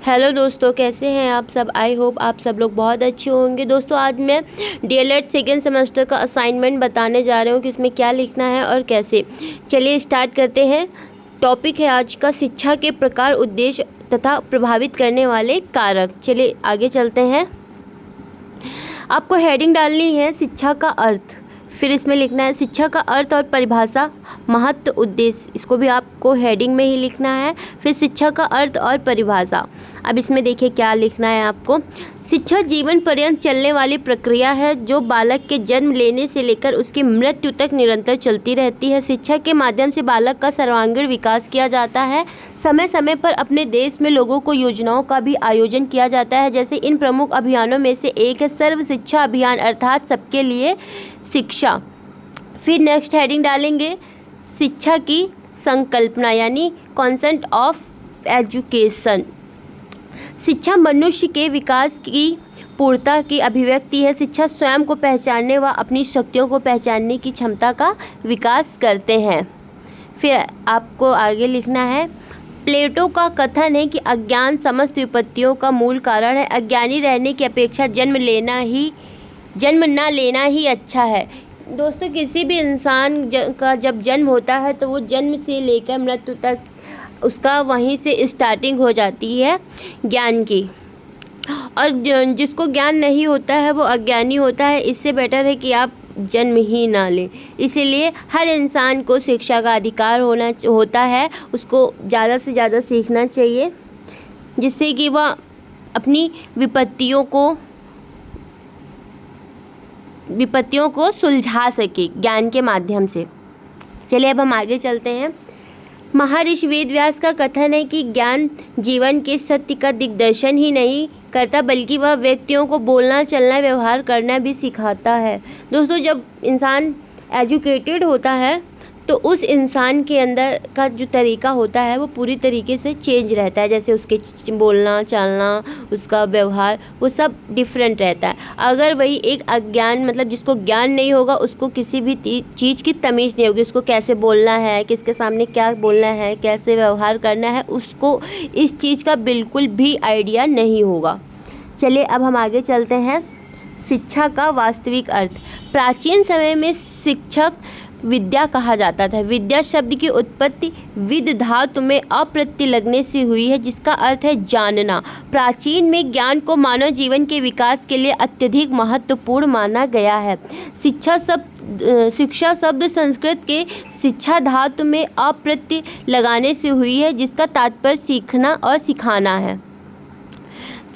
Hello दोस्तों, कैसे हैं आप सब। आई होप आप सब लोग बहुत अच्छे होंगे। दोस्तों आज मैं डीएलएड सेकेंड सेमेस्टर का असाइनमेंट बताने जा रही हूँ कि इसमें क्या लिखना है और कैसे। चलिए स्टार्ट करते हैं। टॉपिक है आज का शिक्षा के प्रकार, उद्देश्य तथा प्रभावित करने वाले कारक। चलिए आगे चलते हैं। आपको हेडिंग डालनी है शिक्षा का अर्थ, फिर इसमें लिखना है शिक्षा का अर्थ और परिभाषा, महत्व, उद्देश्य। इसको भी आपको हेडिंग में ही लिखना है। फिर शिक्षा का अर्थ और परिभाषा। अब इसमें देखिए क्या लिखना है आपको। शिक्षा जीवन पर्यंत चलने वाली प्रक्रिया है जो बालक के जन्म लेने से लेकर उसकी मृत्यु तक निरंतर चलती रहती है। शिक्षा के माध्यम से बालक का सर्वांगीण विकास किया जाता है। समय समय पर अपने देश में लोगों को योजनाओं का भी आयोजन किया जाता है। जैसे इन प्रमुख अभियानों में से एक है सर्व शिक्षा अभियान, अर्थात सबके लिए शिक्षा। फिर नेक्स्ट हेडिंग डालेंगे शिक्षा की संकल्पना यानी कॉन्सेप्ट ऑफ एजुकेशन। शिक्षा मनुष्य के विकास की पूर्णता की अभिव्यक्ति है। शिक्षा स्वयं को पहचानने व अपनी शक्तियों को पहचानने की क्षमता का विकास करते हैं। फिर आपको आगे लिखना है प्लेटो का कथन है कि अज्ञान समस्त विपत्तियों का मूल कारण है। अज्ञानी रहने की अपेक्षा जन्म ना लेना ही अच्छा है। दोस्तों किसी भी इंसान का जब जन्म होता है तो वो जन्म से लेकर मृत्यु तक उसका वहीं से स्टार्टिंग हो जाती है ज्ञान की। और जिसको ज्ञान नहीं होता है वो अज्ञानी होता है। इससे बेटर है कि आप जन्म ही ना लें। इसीलिए हर इंसान को शिक्षा का अधिकार होता है। उसको ज़्यादा से ज़्यादा सीखना चाहिए जिससे कि वह अपनी विपत्तियों को सुलझा सके ज्ञान के माध्यम से। चलिए अब हम आगे चलते हैं। महर्षि वेदव्यास का कथन है कि ज्ञान जीवन के सत्य का दिग्दर्शन ही नहीं करता बल्कि वह व्यक्तियों को बोलना, चलना, व्यवहार करना भी सिखाता है। दोस्तों जब इंसान एजुकेटेड होता है तो उस इंसान के अंदर का जो तरीका होता है वो पूरी तरीके से चेंज रहता है। जैसे उसके बोलना, चलना, उसका व्यवहार वो सब डिफरेंट रहता है। अगर वही एक अज्ञान मतलब जिसको ज्ञान नहीं होगा उसको किसी भी चीज़ की तमीज़ नहीं होगी। उसको कैसे बोलना है, किसके सामने क्या बोलना है, कैसे व्यवहार करना है, उसको इस चीज़ का बिल्कुल भी आइडिया नहीं होगा। चलिए अब हम आगे चलते हैं। शिक्षा का वास्तविक अर्थ। प्राचीन समय में शिक्षक विद्या कहा जाता था। विद्या शब्द की उत्पत्ति विद धातु में अप्रत्यय लगने से हुई है जिसका अर्थ है जानना। प्राचीन में ज्ञान को मानव जीवन के विकास के लिए अत्यधिक महत्वपूर्ण माना गया है। शिक्षा शब्द संस्कृत के शिक्षा धातु में अप्रत्यय लगाने से हुई है जिसका तात्पर्य सीखना और सिखाना है।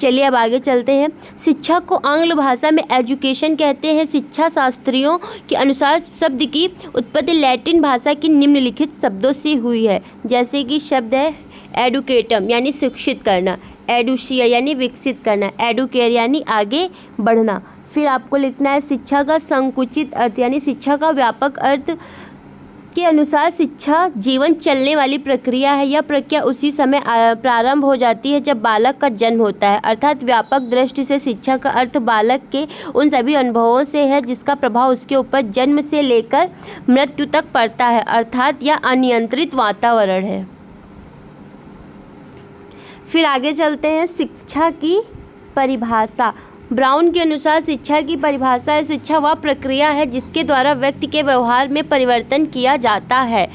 चलिए अब आगे चलते हैं। शिक्षा को आंग्ल भाषा में एजुकेशन कहते हैं। शिक्षा शास्त्रियों के अनुसार शब्द की उत्पत्ति लैटिन भाषा की निम्नलिखित शब्दों से हुई है। जैसे कि शब्द है एडुकेटम यानी शिक्षित करना, एडुशिया यानी विकसित करना, एडुकेयर यानी आगे बढ़ना। फिर आपको लिखना है शिक्षा का संकुचित अर्थ यानी शिक्षा का व्यापक अर्थ के अनुसार शिक्षा जीवन चलने वाली प्रक्रिया है। यह प्रक्रिया उसी समय प्रारंभ हो जाती है जब बालक का जन्म होता है। अर्थात व्यापक दृष्टि से शिक्षा का अर्थ बालक के उन सभी अनुभवों से है जिसका प्रभाव उसके ऊपर जन्म से लेकर मृत्यु तक पड़ता है, अर्थात यह अनियंत्रित वातावरण है। फिर आगे चलते हैं शिक्षा की परिभाषा। ब्राउन के अनुसार शिक्षा की परिभाषा है शिक्षा वह प्रक्रिया है जिसके द्वारा व्यक्ति के व्यवहार में परिवर्तन किया जाता है।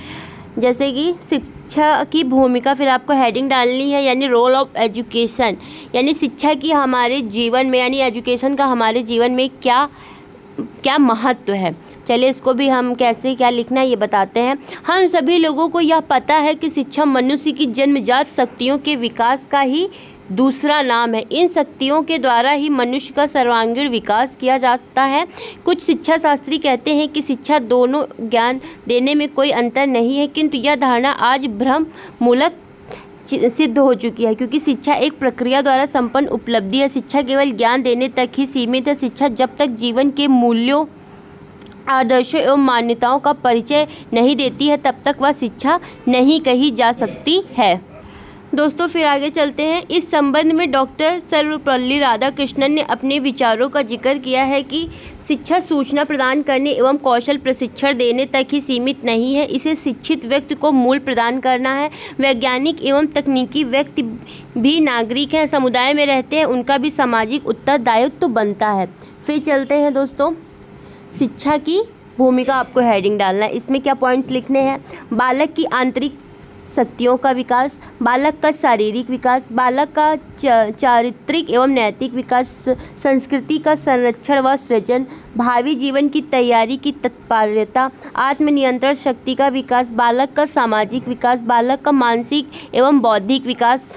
जैसे कि शिक्षा की भूमिका, फिर आपको हेडिंग डालनी है यानी रोल ऑफ एजुकेशन यानी शिक्षा की हमारे जीवन में यानी एजुकेशन का हमारे जीवन में क्या महत्व है। चलिए इसको भी हम कैसे क्या लिखना है ये बताते हैं। हम सभी लोगों को यह पता है कि शिक्षा मनुष्य की जन्मजात शक्तियों के विकास का ही दूसरा नाम है। इन शक्तियों के द्वारा ही मनुष्य का सर्वांगीण विकास किया जा सकता है। कुछ शिक्षा शास्त्री कहते हैं कि शिक्षा दोनों ज्ञान देने में कोई अंतर नहीं है, किंतु यह धारणा आज भ्रम मूलक सिद्ध हो चुकी है क्योंकि शिक्षा एक प्रक्रिया द्वारा संपन्न उपलब्धि है। शिक्षा केवल ज्ञान देने तक ही सीमित है। शिक्षा जब तक जीवन के मूल्यों, आदर्शों एवं मान्यताओं का परिचय नहीं देती है तब तक वह शिक्षा नहीं कही जा सकती है। दोस्तों फिर आगे चलते हैं। इस संबंध में डॉक्टर सर्वपल्ली राधाकृष्णन ने अपने विचारों का जिक्र किया है कि शिक्षा सूचना प्रदान करने एवं कौशल प्रशिक्षण देने तक ही सीमित नहीं है, इसे शिक्षित व्यक्ति को मूल्य प्रदान करना है। वैज्ञानिक एवं तकनीकी व्यक्ति भी नागरिक हैं, समुदाय में रहते हैं, उनका भी सामाजिक उत्तरदायित्व बनता है। फिर चलते हैं दोस्तों, शिक्षा की भूमिका आपको हेडिंग डालना है। इसमें क्या पॉइंट्स लिखने हैं? बालक की आंतरिक शक्तियों का विकास, बालक का शारीरिक विकास, बालक का चारित्रिक एवं नैतिक विकास, संस्कृति का संरक्षण व सृजन, भावी जीवन की तैयारी की तत्परता, आत्मनियंत्रण शक्ति का विकास, बालक का सामाजिक विकास, बालक का मानसिक एवं बौद्धिक विकास,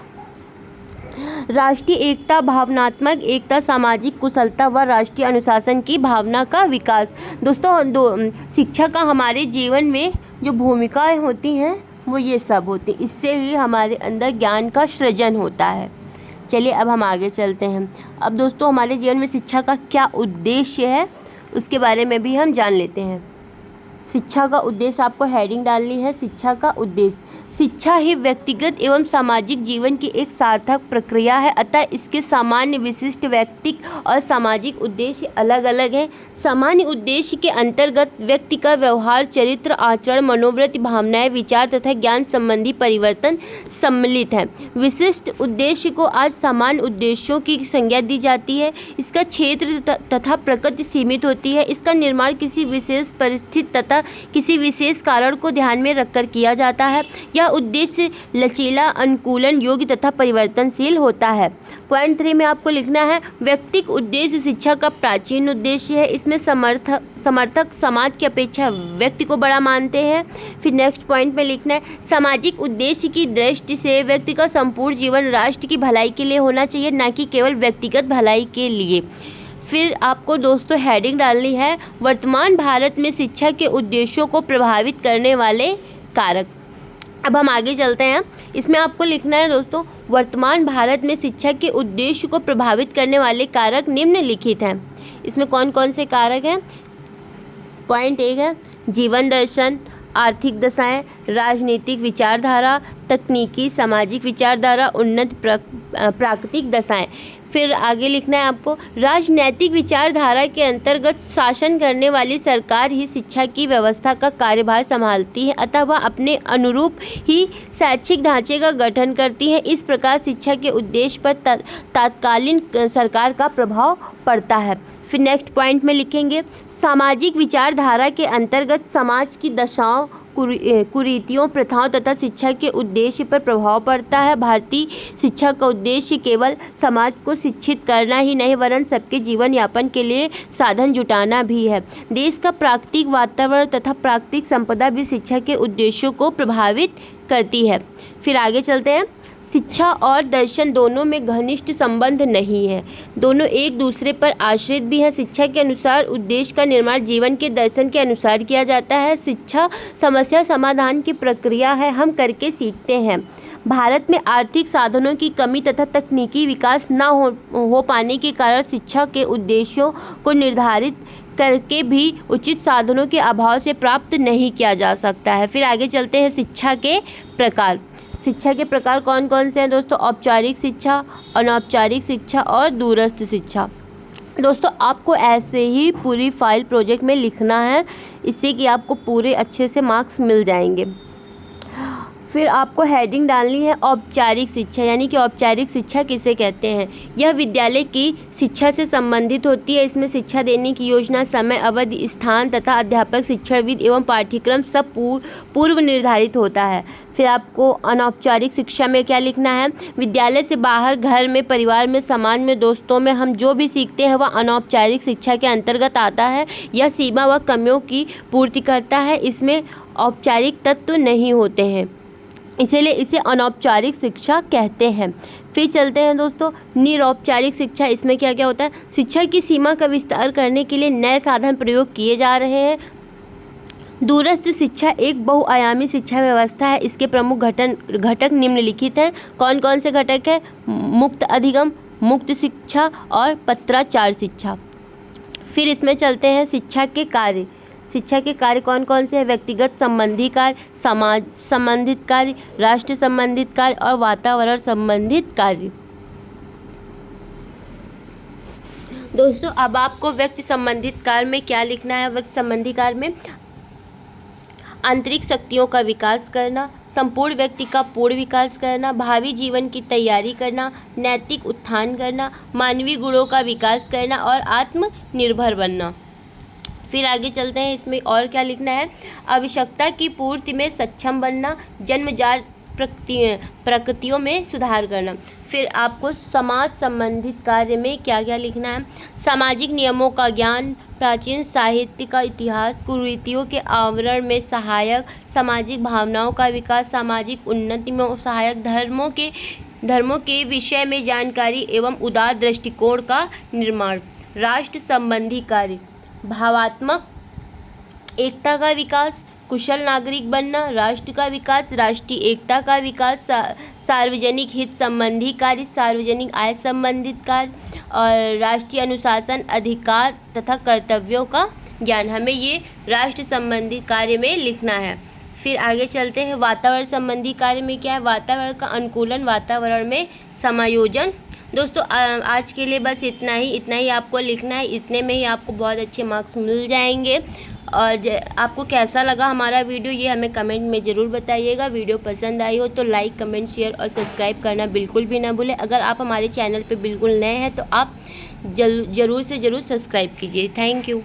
राष्ट्रीय एकता, भावनात्मक एकता, सामाजिक कुशलता व राष्ट्रीय अनुशासन की भावना का विकास। दोस्तों शिक्षा का हमारे जीवन में जो भूमिकाएं होती हैं वो ये सब होती, इससे ही हमारे अंदर ज्ञान का सृजन होता है। चलिए अब हम आगे चलते हैं। अब दोस्तों हमारे जीवन में शिक्षा का क्या उद्देश्य है उसके बारे में भी हम जान लेते हैं। शिक्षा का उद्देश्य आपको हेडिंग डालनी है, शिक्षा का उद्देश्य। शिक्षा ही व्यक्तिगत एवं सामाजिक जीवन की एक सार्थक प्रक्रिया है, अतः इसके सामान्य, विशिष्ट, व्यक्तिक और सामाजिक उद्देश्य अलग अलग हैं। सामान्य उद्देश्य के अंतर्गत व्यक्ति का व्यवहार, चरित्र, आचरण, मनोवृत्ति, भावनाएं, विचार तथा ज्ञान संबंधी परिवर्तन सम्मिलित है। विशिष्ट उद्देश्य को आज सामान्य उद्देश्यों की संज्ञा दी जाती है। इसका क्षेत्र तथा प्रकृति सीमित होती है। इसका निर्माण किसी विशेष परिस्थिति तथा किसी विशेष कारण को ध्यान में रखकर किया जाता है। यह उद्देश्य लचीला, अनुकूलन योग्य तथा परिवर्तनशील होता है। पॉइंट 3 में आपको लिखना है, व्यक्तिक उद्देश्य शिक्षा का प्राचीन उद्देश्य है। इसमें समर्थक समाज की अपेक्षा व्यक्ति को बड़ा मानते हैं। फिर नेक्स्ट पॉइंट में लिखना है, सामाजिक उद्देश्य की दृष्टि से व्यक्ति का संपूर्ण जीवन राष्ट्र की भलाई के लिए होना चाहिए, न कि केवल व्यक्तिगत भलाई के लिए। फिर आपको दोस्तों हेडिंग डालनी है, वर्तमान भारत में शिक्षा के उद्देश्यों को प्रभावित करने वाले कारक। अब हम आगे चलते हैं। इसमें आपको लिखना है दोस्तों, वर्तमान भारत में शिक्षा के उद्देश्य को प्रभावित करने वाले कारक निम्नलिखित हैं। इसमें कौन कौन से कारक हैं? पॉइंट 1 है जीवन दर्शन, आर्थिक दशाएं, राजनीतिक विचारधारा, तकनीकी सामाजिक विचारधारा, उन्नत प्राकृतिक दशाएं। फिर आगे लिखना है आपको, राजनैतिक विचारधारा के अंतर्गत शासन करने वाली सरकार ही शिक्षा की व्यवस्था का कार्यभार संभालती है, अतः वह अपने अनुरूप ही शैक्षिक ढांचे का गठन करती है। इस प्रकार शिक्षा के उद्देश्य पर तत्कालीन सरकार का प्रभाव पड़ता है। फिर नेक्स्ट पॉइंट में लिखेंगे, सामाजिक विचारधारा के अंतर्गत समाज की दशाओं, कुरीतियों, प्रथाओं तथा शिक्षा के उद्देश्य पर प्रभाव पड़ता है। भारतीय शिक्षा का उद्देश्य केवल समाज को शिक्षित करना ही नहीं वरन सबके जीवन यापन के लिए साधन जुटाना भी है। देश का प्राकृतिक वातावरण तथा प्राकृतिक संपदा भी शिक्षा के उद्देश्यों को प्रभावित करती है। फिर आगे चलते हैं, शिक्षा और दर्शन दोनों में घनिष्ठ संबंध नहीं है, दोनों एक दूसरे पर आश्रित भी हैं। शिक्षा के अनुसार उद्देश्य का निर्माण जीवन के दर्शन के अनुसार किया जाता है। शिक्षा समस्या समाधान की प्रक्रिया है, हम करके सीखते हैं। भारत में आर्थिक साधनों की कमी तथा तकनीकी विकास न हो पाने के कारण शिक्षा के उद्देश्यों को निर्धारित करके भी उचित साधनों के अभाव से प्राप्त नहीं किया जा सकता है। फिर आगे चलते हैं, शिक्षा के प्रकार। शिक्षा के प्रकार कौन कौन से हैं दोस्तों? औपचारिक शिक्षा, अनौपचारिक शिक्षा और दूरस्थ शिक्षा। दोस्तों आपको ऐसे ही पूरी फाइल प्रोजेक्ट में लिखना है, इससे कि आपको पूरे अच्छे से मार्क्स मिल जाएंगे। फिर आपको हेडिंग डालनी है औपचारिक शिक्षा, यानी कि औपचारिक शिक्षा किसे कहते हैं? यह विद्यालय की शिक्षा से संबंधित होती है। इसमें शिक्षा देने की योजना, समय, अवधि, स्थान तथा अध्यापक, शिक्षणविद एवं पाठ्यक्रम सब पूर्व निर्धारित होता है। फिर आपको अनौपचारिक शिक्षा में क्या लिखना है? विद्यालय से बाहर घर में, परिवार में, समाज में, दोस्तों में हम जो भी सीखते हैं वह अनौपचारिक शिक्षा के अंतर्गत आता है। यह सीमा व कमियों की पूर्ति करता है, इसमें औपचारिक तत्व नहीं होते हैं, इसीलिए इसे अनौपचारिक शिक्षा कहते हैं। फिर चलते हैं दोस्तों निरौपचारिक शिक्षा। इसमें क्या क्या होता है? शिक्षा की सीमा का विस्तार करने के लिए नए साधन प्रयोग किए जा रहे हैं। दूरस्थ शिक्षा एक बहुआयामी शिक्षा व्यवस्था है। इसके प्रमुख घटक निम्नलिखित हैं। कौन कौन से घटक हैं? मुक्त अधिगम, मुक्त शिक्षा और पत्राचार शिक्षा। फिर इसमें चलते हैं शिक्षा के कार्य। शिक्षा के कार्य कौन कौन से हैं? व्यक्तिगत संबंधी कार्य, समाज संबंधित कार्य, राष्ट्र संबंधित कार्य और वातावरण संबंधित कार्य। दोस्तों अब आपको व्यक्ति संबंधित कार्य में क्या लिखना है? व्यक्ति संबंधी कार्य में आंतरिक शक्तियों का विकास करना, संपूर्ण व्यक्ति का पूर्ण विकास करना, भावी जीवन की तैयारी करना, नैतिक उत्थान करना, मानवीय गुणों का विकास करना और आत्मनिर्भर बनना। फिर आगे चलते हैं, इसमें और क्या लिखना है? आवश्यकता की पूर्ति में सक्षम बनना, जन्मजात प्रकृतियों में सुधार करना। फिर आपको समाज संबंधित कार्य में क्या क्या लिखना है? सामाजिक नियमों का ज्ञान, प्राचीन साहित्य का इतिहास, कुरीतियों के आवरण में सहायक, सामाजिक भावनाओं का विकास, सामाजिक उन्नति में सहायक, धर्मों के विषय में जानकारी एवं उदार दृष्टिकोण का निर्माण। राष्ट्र संबंधी कार्य, भावात्मक एकता का विकास, कुशल नागरिक बनना, राष्ट्र का विकास, राष्ट्रीय एकता का विकास, सार्वजनिक हित संबंधी कार्य, सार्वजनिक आय संबंधित कार्य और राष्ट्रीय अनुशासन, अधिकार तथा कर्तव्यों का ज्ञान। हमें ये राष्ट्र संबंधी कार्य में लिखना है। फिर आगे चलते हैं, वातावरण संबंधी कार्य में क्या है? वातावरण का अनुकूलन, वातावरण में समायोजन। दोस्तों आज के लिए बस इतना ही आपको लिखना है। इतने में ही आपको बहुत अच्छे मार्क्स मिल जाएंगे। और आपको कैसा लगा हमारा वीडियो ये हमें कमेंट में ज़रूर बताइएगा। वीडियो पसंद आई हो तो लाइक, कमेंट, शेयर और सब्सक्राइब करना बिल्कुल भी ना भूलें। अगर आप हमारे चैनल पे बिल्कुल नए हैं तो आप ज़रूर से ज़रूर सब्सक्राइब कीजिए। Thank you.